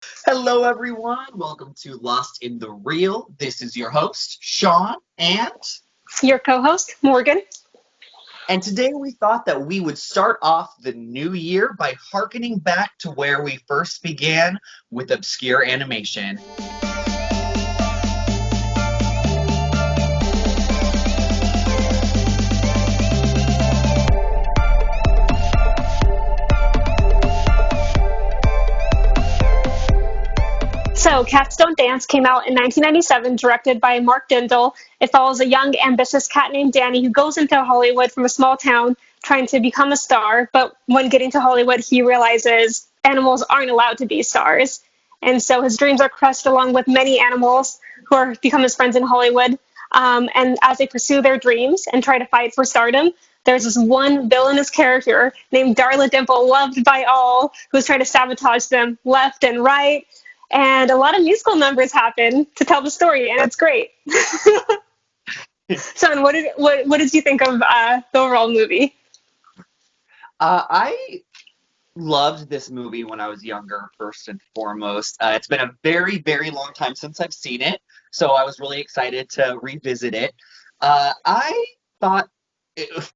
Hello, everyone. Welcome to Lost in the Real. This is your host, Shawn, Your co-host, Morgan. and today we thought that we would start off the new year by hearkening back to where we first began with obscure animation. So, Cats Don't Dance came out in 1997, directed by Mark Dindal. It follows a young, ambitious cat named Danny who goes into Hollywood from a small town trying to become a star. But when getting to Hollywood, he realizes animals aren't allowed to be stars. And so his dreams are crushed along with many animals who are become his friends in Hollywood. And as they pursue their dreams and try to fight for stardom, there's this one villainous character named Darla Dimple, loved by all, who's trying to sabotage them left and right. And a lot of musical numbers happen to tell the story, and it's great. Sean, what did you think of the overall movie? I loved this movie when I was younger, first and foremost. It's been a very, very long time since I've seen it, so I was really excited to revisit it. I thought,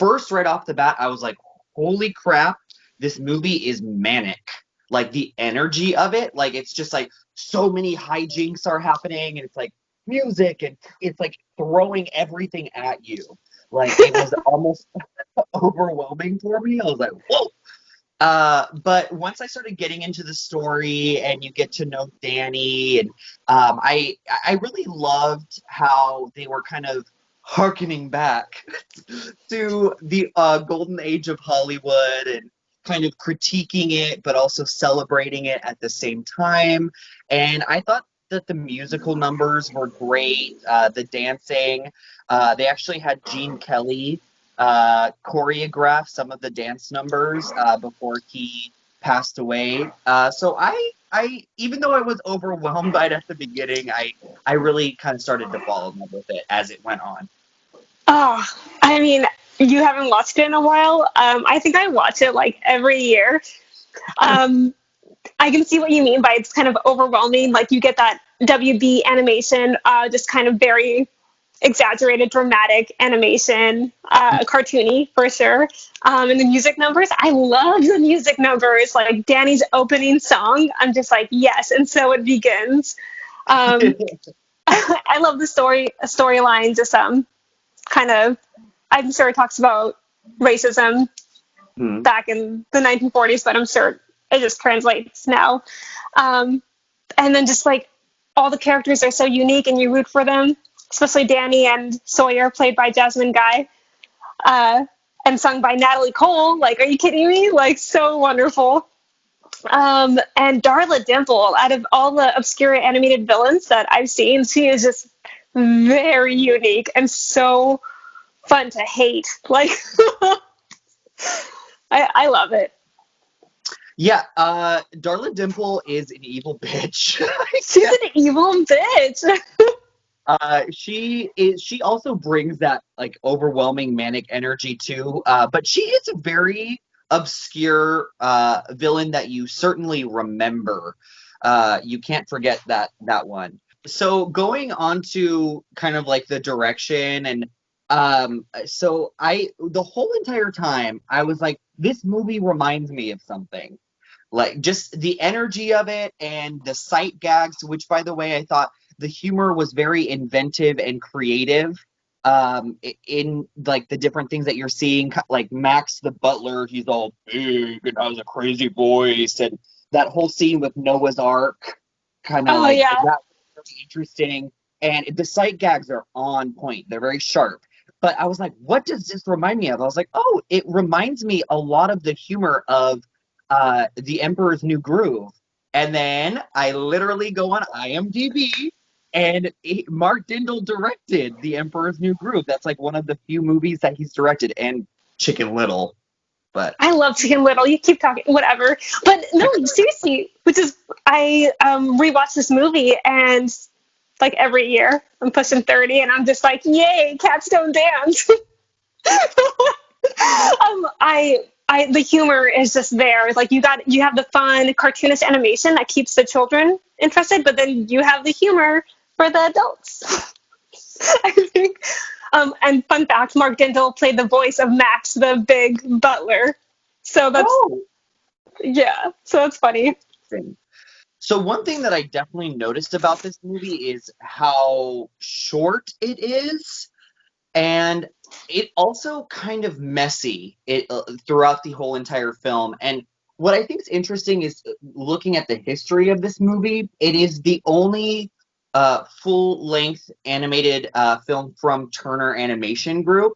first, right off the bat, I was like, holy crap, this movie is manic. Like, the energy of it, like, it's just like so many hijinks are happening, and it's like music, and it's like throwing everything at you. Like, it was almost overwhelming for me. I was like, whoa. But once I started getting into the story and you get to know Danny, and I really loved how they were kind of harkening back to the golden age of Hollywood and kind of critiquing it, but also celebrating it at the same time. And I thought that the musical numbers were great. The dancing, they actually had Gene Kelly choreograph some of the dance numbers before he passed away. So even though I was overwhelmed by it at the beginning, I really kind of started to fall in love with it as it went on. Oh, I mean, you haven't watched it in a while. I think I watch it like every year. Um, I can see what you mean by it's kind of overwhelming. Like you get that WB animation, just kind of very exaggerated, dramatic animation, cartoony for sure. And the music numbers, I love the music numbers. Like Danny's opening song, I'm just like yes, and so it begins. Um, I love the storyline. Just kind of, I'm sure it talks about racism Hmm. back in the 1940s, but I'm sure it just translates now. Um, and then just like all the characters are so unique and you root for them, especially Danny and Sawyer, played by Jasmine Guy, uh, and sung by Natalie Cole. Like, are you kidding me? Like, so wonderful. And Darla Dimple, out of all the obscure animated villains that I've seen, she is just very unique and so fun to hate. Like, I love it. Yeah, Darla Dimple is an evil bitch. I She's can't. an evil bitch. She also brings that like overwhelming manic energy too. But she is a very obscure villain that you certainly remember. You can't forget that one. So going on to kind of like the direction and so I the whole entire time I was like, this movie reminds me of something. Like just the energy of it and the sight gags, which by the way, I thought the humor was very inventive and creative. In like the different things that you're seeing, like Max the butler, he's all big and has a crazy voice, and that whole scene with Noah's Ark, kind of Oh like yeah. that was very interesting. And the sight gags are on point; they're very sharp. But I was like, what does this remind me of? I was like, oh, it reminds me a lot of the humor of The Emperor's New Groove. And then I literally go on IMDb and Mark Dindal directed The Emperor's New Groove. That's like one of the few movies that he's directed, and Chicken Little. But I love Chicken Little. You keep talking, whatever. But no, seriously, which is I rewatch this movie and like every year I'm pushing 30 and I'm just like, yay, cats don't dance. I the humor is just there. Like you have the fun cartoonist animation that keeps the children interested, but then you have the humor for the adults. I think. And fun fact, Mark Dindal played the voice of Max, the big butler. So Oh, so that's funny. interesting. So one thing that I definitely noticed about this movie is how short it is, and it also kind of messy throughout the whole entire film. And what I think is interesting is looking at the history of this movie. It is the only full-length animated film from Turner Animation Group,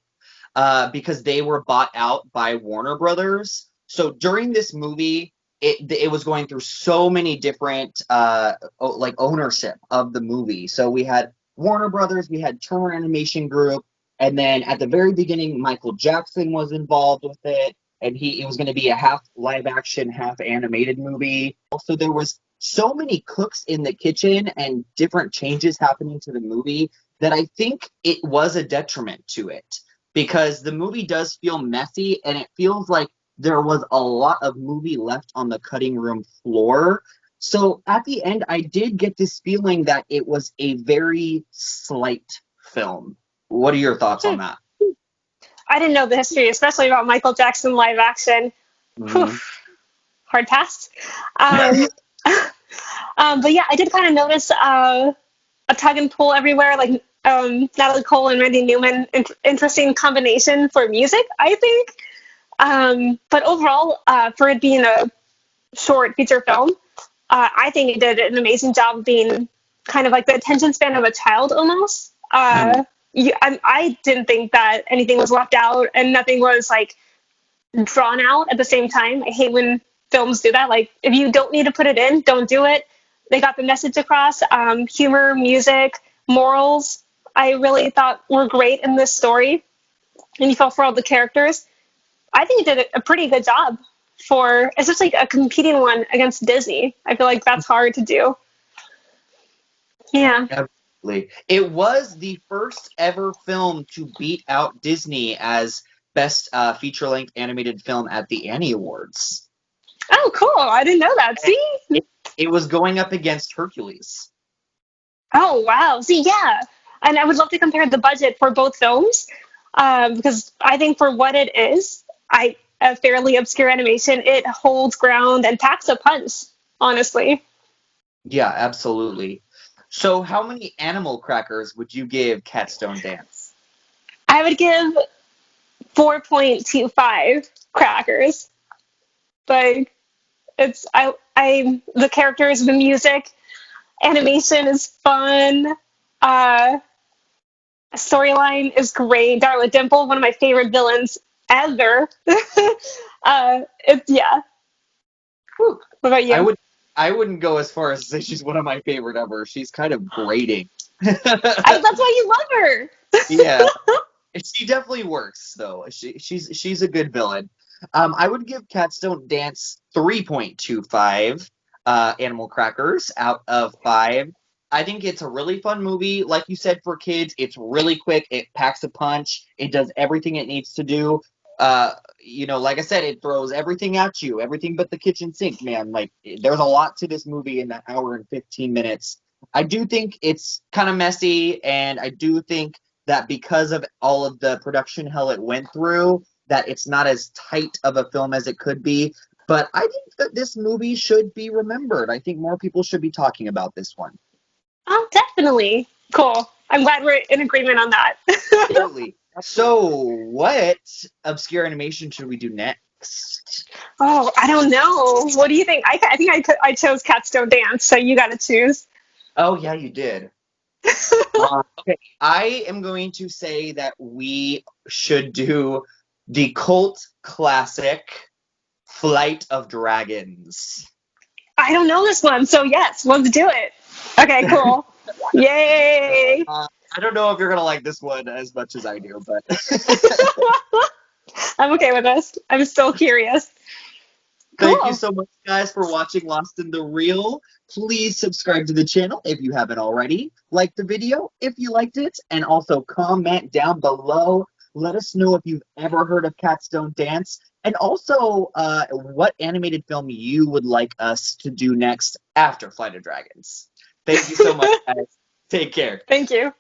because they were bought out by Warner Brothers. So during this movie, it was going through so many different like ownership of the movie. So we had Warner Brothers, we had Turner Animation Group, and then at the very beginning, Michael Jackson was involved with it, and it was going to be a half live action, half animated movie. Also, there was so many cooks in the kitchen and different changes happening to the movie that I think it was a detriment to it, because the movie does feel messy, and it feels like there was a lot of movie left on the cutting room floor. So at the end, I did get this feeling that it was a very slight film. What are your thoughts on that? I didn't know the history, especially about Michael Jackson live action. Whew, Hmm. hard pass. Um, but yeah, I did kind of notice a tug and pull everywhere, like Natalie Cole and Randy Newman. Interesting combination for music, I think. But overall, for it being a short feature film, I think it did an amazing job being kind of like the attention span of a child almost. I didn't think that anything was left out and nothing was like drawn out at the same time. I hate when films do that. Like, if you don't need to put it in, don't do it. They got the message across. Humor, music, morals, I really thought were great in this story. And you felt for all the characters. I think it did a pretty good job for, especially a competing one against Disney. I feel like that's hard to do. Yeah. Absolutely. It was the first ever film to beat out Disney as best feature-length animated film at the Annie Awards. Oh, cool. I didn't know that. See? It, it was going up against Hercules. Oh, wow. See, yeah. And I would love to compare the budget for both films, because I think for what it is, a fairly obscure animation, it holds ground and packs a punch, honestly. Yeah, absolutely. So how many animal crackers would you give Catstone Dance? I would give 4.25 crackers. Like, the characters, the music, animation is fun. Uh, Storyline is great. Darla Dimple, one of my favorite villains ever. Yeah. Whew. What about I you? would I wouldn't go as far as to say she's one of my favorite ever. She's kind of grating. That's why you love her. Yeah, she definitely works though. She's a good villain. I would give Cats Don't Dance 3.25 animal crackers out of 5. I think it's a really fun movie. Like you said, for kids, it's really quick. It packs a punch. It does everything it needs to do. Like I said, it throws everything at you, everything but the kitchen sink, man. Like, there's a lot to this movie in that hour and 15 minutes. I do think it's kind of messy, and I do think that because of all of the production hell it went through, that it's not as tight of a film as it could be. But I think that this movie should be remembered. I think more people should be talking about this one. Oh, definitely. Cool. I'm glad we're in agreement on that. Absolutely. So, what obscure animation should we do next? Oh, I don't know. What do you think? I think I chose Cats Don't Dance, so you got to choose. Oh, yeah, you did. Okay, I am going to say that we should do the cult classic Flight of Dragons. I don't know this one, so yes, let's do it. Okay, cool. Yay! I don't know if you're gonna like this one as much as I do, but I'm okay with this. I'm still curious. thank you Cool. so much, guys, for watching Lost in the Reel. Please subscribe to the channel if you haven't already. Like the video if you liked it, and also comment down below. Let us know if you've ever heard of Cats Don't Dance, And also, what animated film you would like us to do next after Flight of Dragons. Thank you so much, guys. Take care. Thank you.